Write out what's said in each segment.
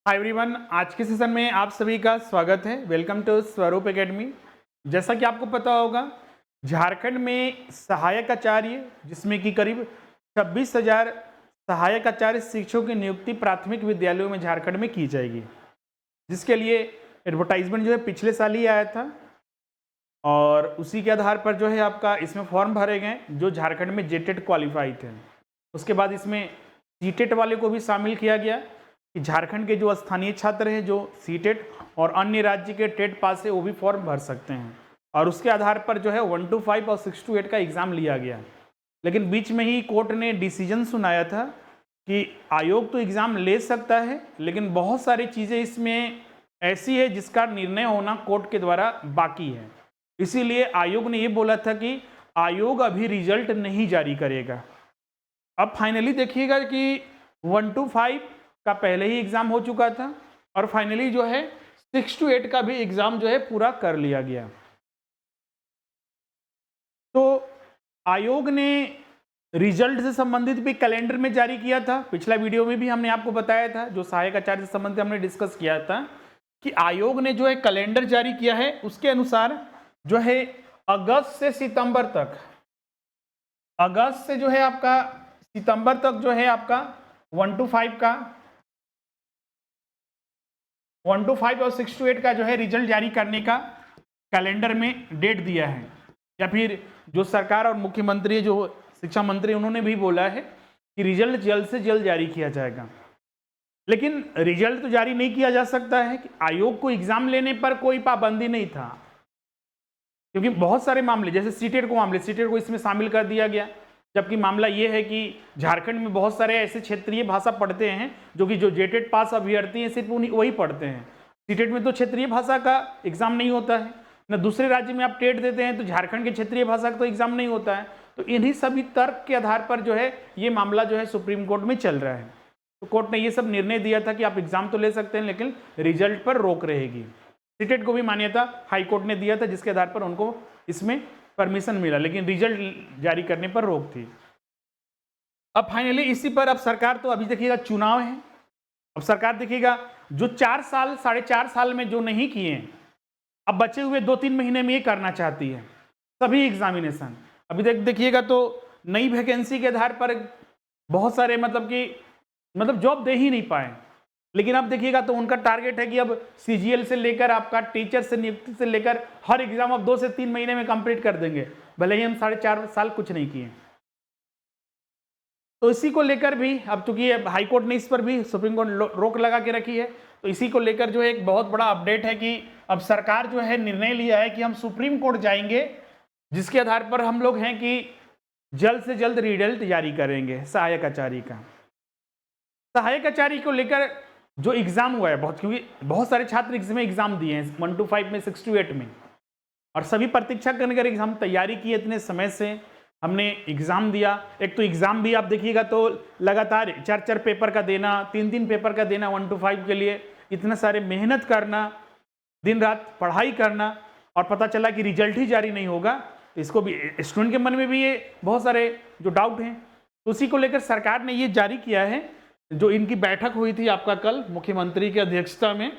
Hi everyone, आज के session में आप सभी का स्वागत है। वेलकम टू स्वरूप एकेडमी। जैसा कि आपको पता होगा, झारखंड में सहायक आचार्य जिसमें कि करीब 26,000 सहायक आचार्य शिक्षकों की नियुक्ति प्राथमिक विद्यालयों में झारखंड में की जाएगी, जिसके लिए एडवर्टाइजमेंट जो है पिछले साल ही आया था और उसी के आधार पर जो है आपका इसमें फॉर्म भरे गए जो झारखंड में जेटेट क्वालिफाई थे। उसके बाद इसमें सीटेट वाले को भी शामिल किया गया कि झारखंड के जो स्थानीय छात्र हैं जो सीटेट और अन्य राज्य के टेट पास है वो भी फॉर्म भर सकते हैं और उसके आधार पर जो है 1 to 5 और 6 to 8 का एग्ज़ाम लिया गया। लेकिन बीच में ही कोर्ट ने डिसीजन सुनाया था कि आयोग तो एग्ज़ाम ले सकता है, लेकिन बहुत सारी चीज़ें इसमें ऐसी है जिसका निर्णय होना कोर्ट के द्वारा बाकी है। इसीलिए आयोग ने ये बोला था कि आयोग अभी रिजल्ट नहीं जारी करेगा। अब फाइनली देखिएगा कि 1 to 5 का पहले ही एग्ज़ाम हो चुका था और फाइनली जो है 6 to 8 का भी एग्ज़ाम जो है पूरा कर लिया गया। तो आयोग ने रिजल्ट से संबंधित भी कैलेंडर में जारी किया था। पिछला वीडियो में भी हमने आपको बताया था, जो सहायक आचार्य से संबंधित हमने डिस्कस किया था कि आयोग ने जो है कैलेंडर जारी किया है। उसके अनुसार जो है अगस्त से सितंबर तक, अगस्त से जो है आपका सितंबर तक जो है आपका 1 to 5 का 1 to 5 और 6 to 8 का जो है रिजल्ट जारी करने का कैलेंडर में डेट दिया है। या फिर जो सरकार और मुख्यमंत्री जो शिक्षा मंत्री उन्होंने भी बोला है कि रिजल्ट जल्द से जल्द जारी किया जाएगा। लेकिन रिजल्ट तो जारी नहीं किया जा सकता है कि आयोग को एग्जाम लेने पर कोई पाबंदी नहीं था, क्योंकि बहुत सारे मामले जैसे सीटेट को इसमें शामिल कर दिया गया। जबकि मामला ये है कि झारखंड में बहुत सारे ऐसे क्षेत्रीय भाषा पढ़ते हैं जो जेटेट पास अभ्यर्थी हैं, सिर्फ उन्हीं वही पढ़ते हैं। सीटेट में तो क्षेत्रीय भाषा का एग्जाम नहीं होता है, न दूसरे राज्य में आप टेट देते हैं तो झारखंड के क्षेत्रीय भाषा का तो एग्जाम नहीं होता है। तो इन्हीं सभी तर्क के आधार पर जो है ये मामला जो है सुप्रीम कोर्ट में चल रहा है। तो कोर्ट ने ये सब निर्णय दिया था कि आप एग्जाम तो ले सकते हैं, लेकिन रिजल्ट पर रोक रहेगी। सीटेट को भी मान्यता हाईकोर्ट ने दिया था, जिसके आधार पर उनको इसमें परमिशन मिला, लेकिन रिजल्ट जारी करने पर रोक थी। अब फाइनली इसी पर अब सरकार तो अभी देखिएगा चुनाव है, अब सरकार देखिएगा जो 4 साल 4.5 साल में जो नहीं किए हैं, अब बचे हुए 2-3 महीने में ये करना चाहती है सभी एग्जामिनेशन। अभी देखिएगा तो नई वैकेंसी के आधार पर बहुत सारे मतलब जॉब दे ही नहीं पाए। लेकिन अब देखिएगा तो उनका टारगेट है कि अब सीजीएल से लेकर आपका टीचर से नियुक्ति से लेकर हर एग्जाम अब 2 से 3 महीने में कंप्लीट कर देंगे, भले ही हम 4.5 साल कुछ नहीं किए। तो इसी को लेकर भी अब चूंकि हाईकोर्ट ने इस पर भी सुप्रीम कोर्ट रोक लगा के रखी है, तो इसी को लेकर जो है एक बहुत बड़ा अपडेट है कि अब सरकार जो है निर्णय लिया है कि हम सुप्रीम कोर्ट जाएंगे, जिसके आधार पर हम लोग हैं कि जल्द से जल्द रिजल्ट जारी करेंगे सहायक आचार्य का। सहायक आचार्य को लेकर जो एग्जाम हुआ है क्योंकि बहुत सारे छात्र इसमें एग्जाम दिए हैं 1 to 5 में, 6 to 8 में, और सभी प्रतीक्षा करने का एग्जाम तैयारी की इतने समय से हमने एग्जाम दिया। एक तो एग्जाम भी आप देखिएगा तो लगातार 4-4 पेपर का देना, 3-3 पेपर का देना 1 to 5 के लिए, इतना सारे मेहनत करना, दिन रात पढ़ाई करना, और पता चला कि रिजल्ट ही जारी नहीं होगा। तो इसको भी स्टूडेंट के मन में भी ये बहुत सारे जो डाउट हैं, तो उसी को लेकर सरकार ने ये जारी किया है। जो इनकी बैठक हुई थी आपका कल मुख्यमंत्री की अध्यक्षता में,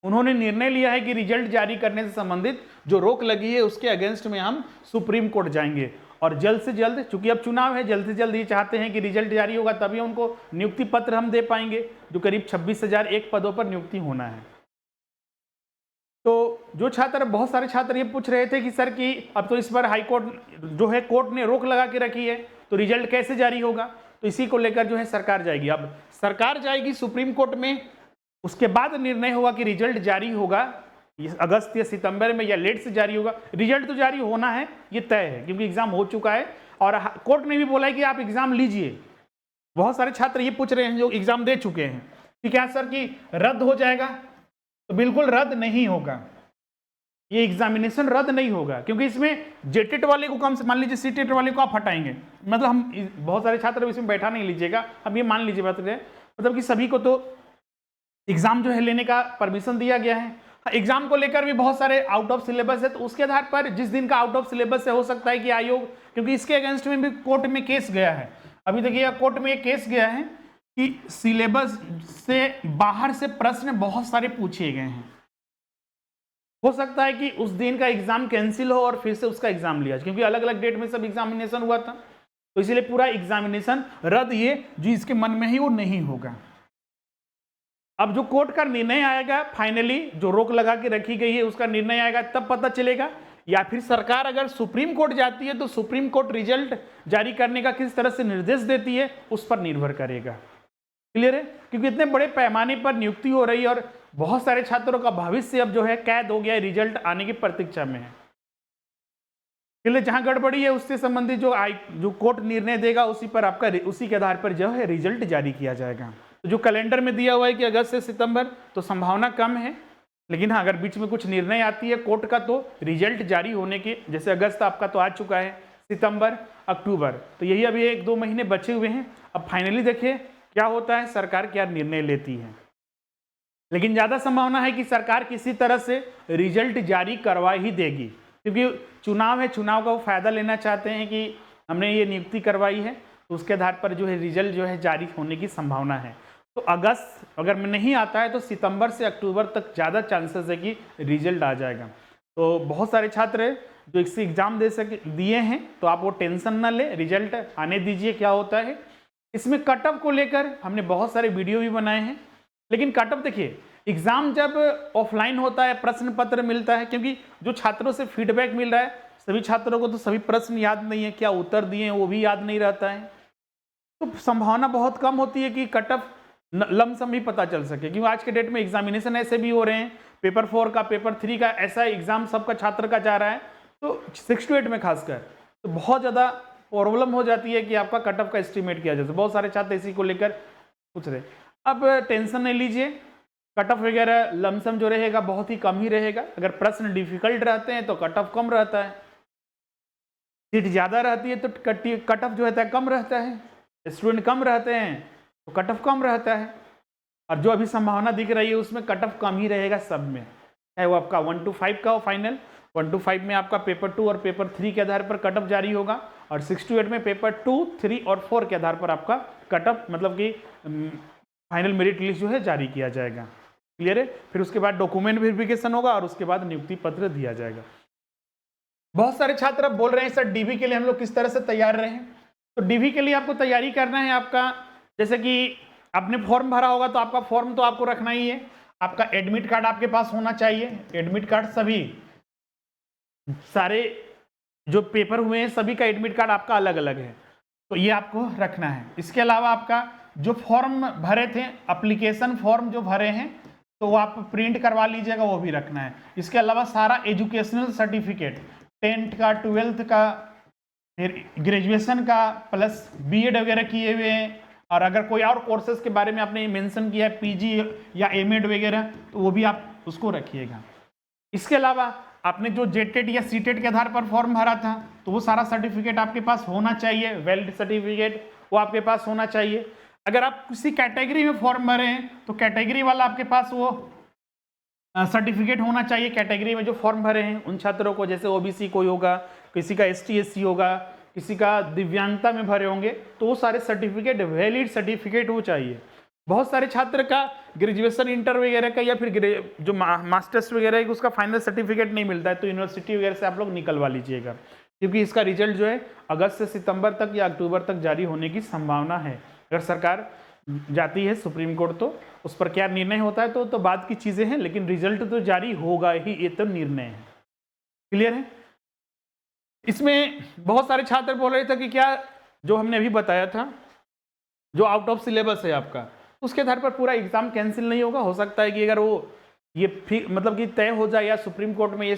उन्होंने निर्णय लिया है कि रिजल्ट जारी करने से संबंधित जो रोक लगी है उसके अगेंस्ट में हम सुप्रीम कोर्ट जाएंगे और जल्द से जल्द, चूंकि अब चुनाव है, जल्द से जल्द ये चाहते हैं कि रिजल्ट जारी होगा तभी उनको नियुक्ति पत्र हम दे पाएंगे, जो करीब 26,001 पदों पर नियुक्ति होना है। तो जो छात्र, बहुत सारे छात्र ये पूछ रहे थे कि सर कि अब तो इस पर हाईकोर्ट जो है कोर्ट ने रोक लगा के रखी है, तो रिजल्ट कैसे जारी होगा। तो इसी को लेकर जो है सरकार जाएगी। अब सरकार जाएगी सुप्रीम कोर्ट में, उसके बाद निर्णय होगा कि रिजल्ट जारी होगा अगस्त या सितंबर में या लेट से जारी होगा। रिजल्ट तो जारी होना है, ये तय है, क्योंकि एग्जाम हो चुका है और कोर्ट ने भी बोला है कि आप एग्जाम लीजिए। बहुत सारे छात्र ये पूछ रहे हैं जो एग्जाम दे चुके हैं कि क्या सर कि रद्द हो जाएगा, तो बिल्कुल रद्द नहीं होगा, ये एग्जामिनेशन रद्द नहीं होगा, क्योंकि इसमें जेटेट वाले को कम से, मान लीजिए सीटेट वाले को आप हटाएंगे, मतलब हम बहुत सारे छात्र इसमें बैठा नहीं लीजिएगा, अब ये मान लीजिए बात है, मतलब कि सभी को तो एग्जाम जो है लेने का परमिशन दिया गया है। एग्जाम को लेकर भी बहुत सारे आउट ऑफ सिलेबस है, तो उसके आधार पर जिस दिन का आउट ऑफ सिलेबस है हो सकता है कि आयोग, क्योंकि इसके अगेंस्ट में भी कोर्ट में केस गया है, अभी देखिए कोर्ट में एक केस गया है कि सिलेबस से बाहर से प्रश्न बहुत सारे पूछे गए हैं। हो सकता है कि उस दिन का एग्जाम कैंसिल हो और फिर से उसका एग्जाम लिया जाए, क्योंकि अलग अलग डेट में सब एग्जामिनेशन हुआ था, तो इसलिए पूरा एग्जामिनेशन रद्द ये जो इसके मन में ही वो नहीं होगा। अब जो कोर्ट का निर्णय आएगा फाइनली, जो रोक लगा के रखी गई है उसका निर्णय आएगा तब पता चलेगा, या फिर सरकार अगर सुप्रीम कोर्ट जाती है तो सुप्रीम कोर्ट रिजल्ट जारी करने का किस तरह से निर्देश देती है उस पर निर्भर करेगा। क्लियर है? क्योंकि इतने बड़े पैमाने पर नियुक्ति हो रही है और बहुत सारे छात्रों का भविष्य अब जो है कैद हो गया है, रिजल्ट आने की प्रतीक्षा में है। इसलिए जहां गड़बड़ी है उससे संबंधित जो कोर्ट निर्णय देगा उसी पर आपका उसी के आधार पर जो है रिजल्ट जारी किया जाएगा। तो जो कैलेंडर में दिया हुआ है कि अगस्त से सितंबर, तो संभावना कम है, लेकिन हाँ अगर बीच में कुछ निर्णय आती है कोर्ट का तो रिजल्ट जारी होने के, जैसे अगस्त आपका तो आ चुका है, सितंबर, अक्टूबर, तो यही अभी 1-2 महीने बचे हुए हैं। अब फाइनली देखिए क्या होता है, सरकार क्या निर्णय लेती है। लेकिन ज़्यादा संभावना है कि सरकार किसी तरह से रिजल्ट जारी करवा ही देगी, क्योंकि चुनाव है, चुनाव का वो फायदा लेना चाहते हैं कि हमने ये नियुक्ति करवाई है, तो उसके आधार पर जो है रिजल्ट जो है जारी होने की संभावना है। तो अगस्त अगर में नहीं आता है तो सितंबर से अक्टूबर तक ज़्यादा चांसेस है कि रिजल्ट आ जाएगा। तो बहुत सारे छात्र जो इससे एग्जाम दिए हैं तो आप वो टेंशन ना ले, रिजल्ट आने दीजिए। क्या होता है इसमें कट ऑफ को लेकर हमने बहुत सारे वीडियो भी बनाए हैं, लेकिन कट ऑफ देखिए एग्जाम जब ऑफलाइन होता है प्रश्न पत्र मिलता है, क्योंकि जो छात्रों से फीडबैक मिल रहा है सभी छात्रों को तो सभी प्रश्न याद नहीं है, क्या उत्तर दिए हैं वो भी याद नहीं रहता है, तो संभावना बहुत कम होती है कि कट ऑफ लमसम ही पता चल सके। क्योंकि आज के डेट में एग्जामिनेशन ऐसे भी हो रहे हैं, पेपर 4 का, पेपर 3 का, ऐसा एग्जाम सबका छात्र का जा रहा है, तो 6 to 8 में खासकर तो बहुत ज़्यादा प्रॉब्लम हो जाती है कि आपका कट ऑफ का एस्टिमेट किया जाए। बहुत सारे छात्र इसी को लेकर पूछ रहे। अब टेंशन नहीं लीजिए, कट ऑफ वगैरह लमसम जो रहेगा बहुत ही कम ही रहेगा। अगर प्रश्न डिफिकल्ट रहते हैं तो कट ऑफ कम रहता है, सीट ज़्यादा रहती है तो कट ऑफ जो रहता है कम रहता है, स्टूडेंट कम रहते हैं तो कट ऑफ कम रहता है। और जो अभी संभावना दिख रही है उसमें कट ऑफ कम ही रहेगा सब में, चाहे वो आपका 1 to 5 का हो फाइनल, 1 to 5 में आपका पेपर 2 और पेपर 3 के आधार पर कट ऑफ जारी होगा, और 6 to 8 में पेपर 2, 3 और 4 के आधार पर आपका कट ऑफ मतलब कि फाइनल मेरिट लिस्ट जो है जारी किया जाएगा। क्लियर है? फिर उसके बाद डॉक्यूमेंट वेरिफिकेशन होगा और उसके बाद नियुक्ति पत्र दिया जाएगा। बहुत सारे छात्र अब बोल रहे हैं सर डीवी के लिए हम लोग किस तरह से तैयार रहे। तो डीवी के लिए आपको तैयारी करना है, आपका जैसे कि आपने फॉर्म भरा होगा तो आपका फॉर्म तो आपको रखना ही है, आपका एडमिट कार्ड आपके पास होना चाहिए। एडमिट कार्ड सभी सारे जो पेपर हुए हैं सभी का एडमिट कार्ड आपका अलग अलग है, तो ये आपको रखना है। इसके अलावा आपका जो फॉर्म भरे थे, एप्लीकेशन फॉर्म जो भरे हैं तो वो आप प्रिंट करवा लीजिएगा, वो भी रखना है। इसके अलावा सारा एजुकेशनल सर्टिफिकेट 10th का, 12th का, फिर ग्रेजुएशन का, प्लस बीएड वगैरह किए हुए हैं, और अगर कोई और कोर्सेज के बारे में आपने मेंशन किया है पीजी या एमएड वगैरह तो वो भी आप उसको रखिएगा। इसके अलावा आपने जो जेटेड या सीटेड के आधार पर फॉर्म भरा था तो वो सारा सर्टिफिकेट आपके पास होना चाहिए, वैलिड सर्टिफिकेट वो आपके पास होना चाहिए। अगर आप किसी कैटेगरी में फॉर्म भरे हैं तो कैटेगरी वाला आपके पास वो सर्टिफिकेट होना चाहिए। कैटेगरी में जो फॉर्म भरे हैं उन छात्रों को, जैसे ओबीसी कोई होगा, किसी का एसटी एससी होगा, किसी का दिव्यांगता में भरे होंगे, तो वो सारे सर्टिफिकेट वैलिड सर्टिफिकेट हो चाहिए। बहुत सारे छात्र का ग्रेजुएशन इंटर वगैरह का या फिर जो मास्टर्स वगैरह है उसका फाइनल सर्टिफिकेट नहीं मिलता है, तो यूनिवर्सिटी वगैरह से आप लोग निकलवा लीजिएगा, क्योंकि इसका रिजल्ट जो है अगस्त से सितंबर तक या अक्टूबर तक जारी होने की संभावना है। अगर सरकार जाती है सुप्रीम कोर्ट तो उस पर क्या निर्णय होता है तो बात की चीज़ें हैं, लेकिन रिजल्ट तो जारी होगा ही, ये तो निर्णय है। क्लियर है? इसमें बहुत सारे छात्र बोल रहे थे कि क्या जो हमने अभी बताया था जो आउट ऑफ सिलेबस है आपका, उसके आधार पर पूरा एग्जाम कैंसिल नहीं होगा। हो सकता है कि अगर वो ये मतलब कि तय हो जाए या सुप्रीम कोर्ट में ये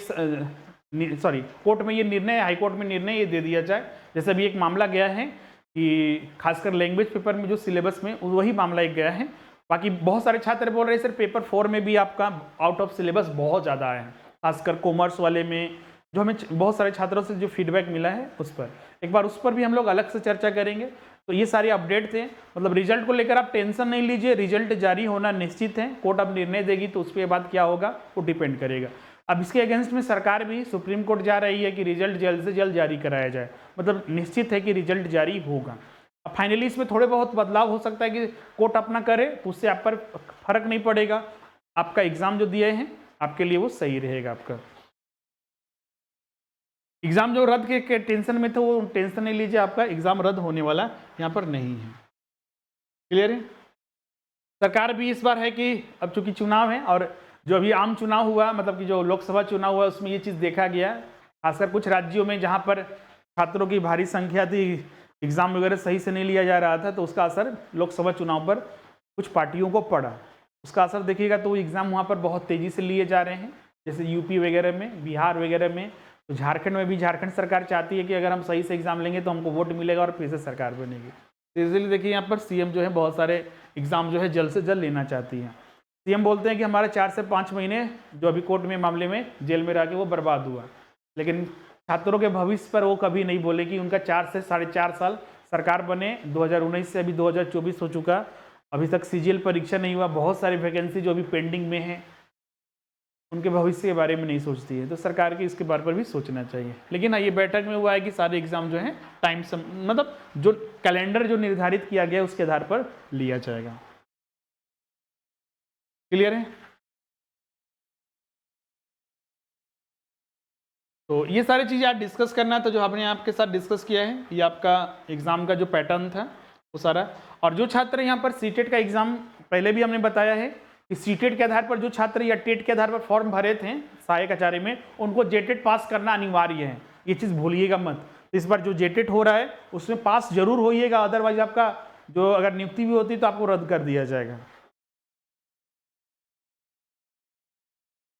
कोर्ट में ये निर्णय, हाई कोर्ट में निर्णय ये दे दिया जाए, जैसे अभी एक मामला गया है कि खासकर लैंग्वेज पेपर में जो सिलेबस में वही मामला एक गया है। बाकी बहुत सारे छात्र बोल रहे हैं सर पेपर 4 में भी आपका आउट ऑफ सिलेबस बहुत ज़्यादा है, खासकर कॉमर्स वाले में, जो हमें बहुत सारे छात्रों से जो फीडबैक मिला है उस पर एक बार उस पर भी हम लोग अलग से चर्चा करेंगे। तो ये सारे अपडेट थे, मतलब रिजल्ट को लेकर आप टेंशन नहीं लीजिए, रिजल्ट जारी होना निश्चित है। कोर्ट अब निर्णय देगी तो उसके बाद क्या होगा वो डिपेंड करेगा। अब इसके अगेंस्ट में सरकार भी सुप्रीम कोर्ट जा रही है कि रिजल्ट जल्द से जल्द जारी कराया जाए, मतलब निश्चित है कि रिजल्ट जारी होगा। अब फाइनली इसमें थोड़े बहुत बदलाव हो सकता है कि कोर्ट अपना करे तो उससे आप पर फर्क नहीं पड़ेगा, आपका एग्जाम जो दिए हैं आपके लिए वो सही रहेगा। आपका एग्जाम जो रद्द के टेंशन में थे वो टेंशन नहीं लीजिए, आपका एग्जाम रद्द होने वाला यहाँ पर नहीं है। क्लियर है? सरकार भी इस बार है कि अब चूंकि चुनाव है और जो अभी आम चुनाव हुआ, मतलब कि जो लोकसभा चुनाव हुआ, उसमें ये चीज़ देखा गया, खासकर कुछ राज्यों में जहाँ पर छात्रों की भारी संख्या थी, एग्जाम वगैरह सही से नहीं लिया जा रहा था, तो उसका असर लोकसभा चुनाव पर कुछ पार्टियों को पड़ा। उसका असर देखिएगा तो एग्ज़ाम वहाँ पर बहुत तेज़ी से लिए जा रहे हैं, जैसे यूपी वगैरह में, बिहार वगैरह में। तो झारखंड में भी झारखंड सरकार चाहती है कि अगर हम सही से एग्जाम लेंगे तो हमको वोट मिलेगा और फिर से सरकार बनेगी। तो इसलिए देखिए यहाँ पर सीएम जो है बहुत सारे एग्जाम जो है जल्द से जल्द लेना चाहती हैं। सीएम बोलते हैं कि हमारे 4 से 5 महीने जो अभी कोर्ट में मामले में जेल में रह के वो बर्बाद हुआ, लेकिन छात्रों के भविष्य पर वो कभी नहीं बोले कि उनका 4 से 4.5 साल सरकार बने। 2019 से अभी 2024 हो चुका, अभी तक सीजीएल परीक्षा नहीं हुआ, बहुत सारी वैकेंसी जो अभी पेंडिंग में है, उनके भविष्य के बारे में नहीं सोचती है। तो सरकार की इसके बारे पर भी सोचना चाहिए। लेकिन हाँ, ये बैठक में हुआ है कि सारे एग्जाम जो है टाइम मतलब जो कैलेंडर जो निर्धारित किया गया उसके आधार पर लिया जाएगा। क्लियर है? तो ये सारी चीज़ें आज डिस्कस करना है। तो जो आपने आपके साथ डिस्कस किया है ये आपका एग्जाम का जो पैटर्न था वो सारा। और जो छात्र यहाँ पर सीटेट का एग्जाम पहले भी हमने बताया है कि सीटेट के आधार पर जो छात्र या टेट के आधार पर फॉर्म भरे थे सहायक आचार्य में, उनको जेटेट पास करना अनिवार्य है, ये चीज़ भूलिएगा मत। इस बार जो जेटेट हो रहा है उसमें पास जरूर होइएगा, अदरवाइज आपका जो अगर नियुक्ति भी होती तो आपको रद्द कर दिया जाएगा।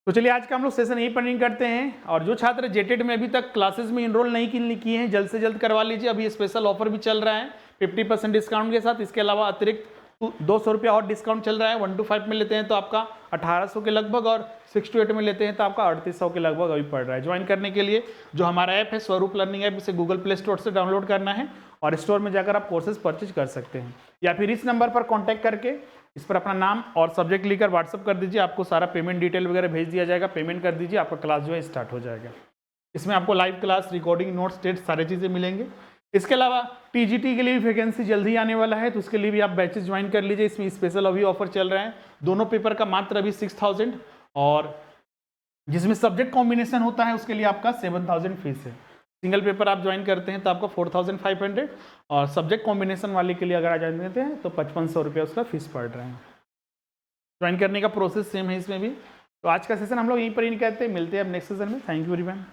तो चलिए आज का हम लोग सेशन यही पर करते हैं। और जो छात्र जेटेट में अभी तक क्लासेस में इनरोल नहीं किए हैं जल्द से जल्द करवा लीजिए। अभी स्पेशल ऑफर भी चल रहा है 50% डिस्काउंट के साथ। इसके अलावा अतिरिक्त 200 रुपया और डिस्काउंट चल रहा है। 1 to 5 में लेते हैं तो आपका 1800 के लगभग, और 6 to 8 में लेते हैं तो आपका 3800 के लगभग अभी पड़ रहा है। ज्वाइन करने के लिए जो हमारा ऐप है स्वरूप लर्निंग ऐप, इसे गूगल प्ले स्टोर से डाउनलोड करना है और स्टोर में जाकर आप कोर्सेज परचेज कर सकते हैं, या फिर इस नंबर पर कॉन्टैक्ट करके इस पर अपना नाम और सब्जेक्ट लिखकर व्हाट्सअप कर दीजिए। आपको सारा पेमेंट डिटेल वगैरह भेज दिया जाएगा, पेमेंट कर दीजिए, आपका क्लास जो है स्टार्ट हो जाएगा। इसमें आपको live class, recording, notes, test सारी चीज़ें मिलेंगे। इसके अलावा टीजीटी के लिए भी वैकेंसी जल्दी आने वाला है, तो उसके लिए भी आप बैचेस ज्वाइन कर लीजिए। इसमें स्पेशल अभी ऑफर चल रहा है, दोनों पेपर का मात्र अभी 6000, और जिसमें सब्जेक्ट कॉम्बिनेशन होता है उसके लिए आपका 7000 फीस है। सिंगल पेपर आप ज्वाइन करते हैं तो आपका 4500, और सब्जेक्ट कॉम्बिनेशन वाले के लिए अगर आप ज्वाइन करते हैं तो 5500 रुपया उसका फीस पड़ रहा है। ज्वाइन करने का प्रोसेस सेम है इसमें भी। तो आज का सेशन हम लोग यहीं पर ही कहते हैं, मिलते हैं अब नेक्स्ट सेशन में। Thank you everyone.